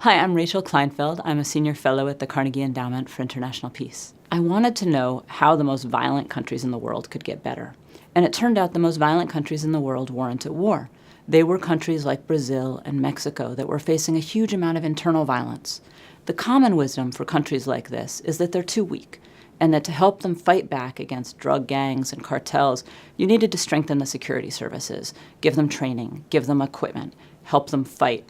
Hi, I'm Rachel Kleinfeld. I'm a senior fellow at the Carnegie Endowment for International Peace. I wanted to know how the most violent countries in the world could get better. And it turned out the most violent countries in the world weren't at war. They were countries like Brazil and Mexico that were facing a huge amount of internal violence. The common wisdom for countries like this is that they're too weak, and that to help them fight back against drug gangs and cartels, you needed to strengthen the security services, give them training, give them equipment, help them fight.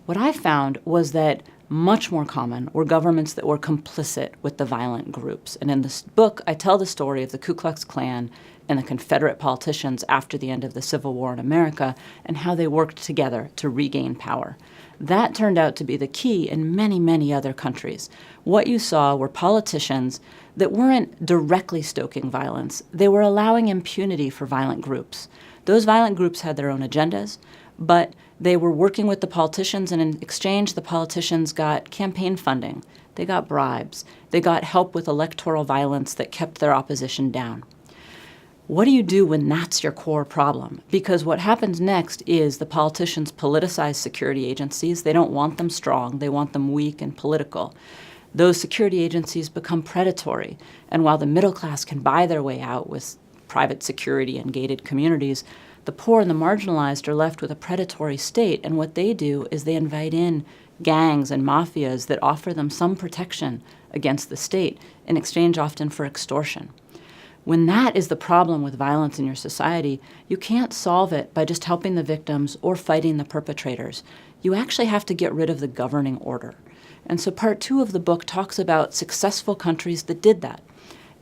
What I found was that much more common were governments that were complicit with the violent groups. And in this book, I tell the story of the Ku Klux Klan and the Confederate politicians after the end of the Civil War in America and how they worked together to regain power. That turned out to be the key in many, many other countries. What you saw were politicians that weren't directly stoking violence. They were allowing impunity for violent groups. Those violent groups had their own agendas, but they were working with the politicians, and in exchange, the politicians got campaign funding. They got bribes. They got help with electoral violence that kept their opposition down. What do you do when that's your core problem? Because what happens next is the politicians politicize security agencies. They don't want them strong. They want them weak and political. Those security agencies become predatory. And while the middle class can buy their way out with private security and gated communities, the poor and the marginalized are left with a predatory state, and what they do is they invite in gangs and mafias that offer them some protection against the state, in exchange often for extortion. When that is the problem with violence in your society, you can't solve it by just helping the victims or fighting the perpetrators. You actually have to get rid of the governing order. And so part 2 of the book talks about successful countries that did that.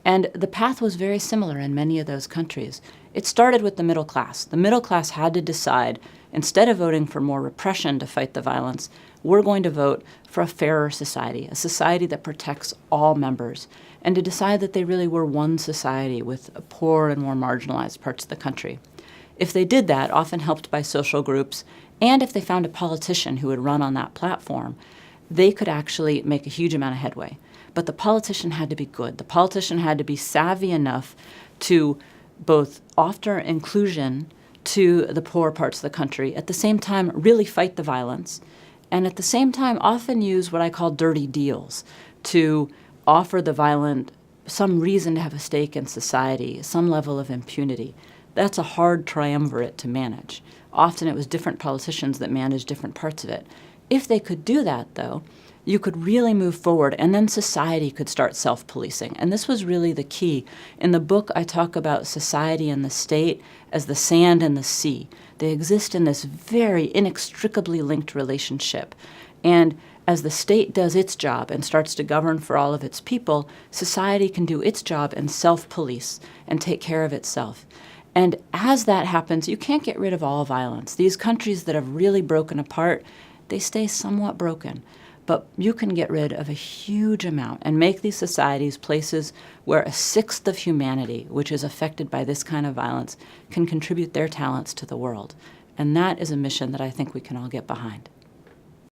And the path was very similar in many of those countries. It started with the middle class. The middle class had to decide, instead of voting for more repression to fight the violence, we're going to vote for a fairer society, a society that protects all members, and to decide that they really were one society with poor and more marginalized parts of the country. If they did that, often helped by social groups, and if they found a politician who would run on that platform, they could actually make a huge amount of headway. But the politician had to be good. The politician had to be savvy enough to both offer inclusion to the poor parts of the country, at the same time really fight the violence, and at the same time often use what I call dirty deals to offer the violent some reason to have a stake in society, some level of impunity. That's a hard triumvirate to manage. Often it was different politicians that managed different parts of it. If they could do that, though, you could really move forward, and then society could start self-policing. And this was really the key. In the book, I talk about society and the state as the sand and the sea. They exist in this very inextricably linked relationship. And as the state does its job and starts to govern for all of its people, society can do its job and self-police and take care of itself. And as that happens, you can't get rid of all violence. These countries that have really broken apart, they stay somewhat broken. But you can get rid of a huge amount and make these societies places where a sixth of humanity, which is affected by this kind of violence, can contribute their talents to the world. And that is a mission that I think we can all get behind.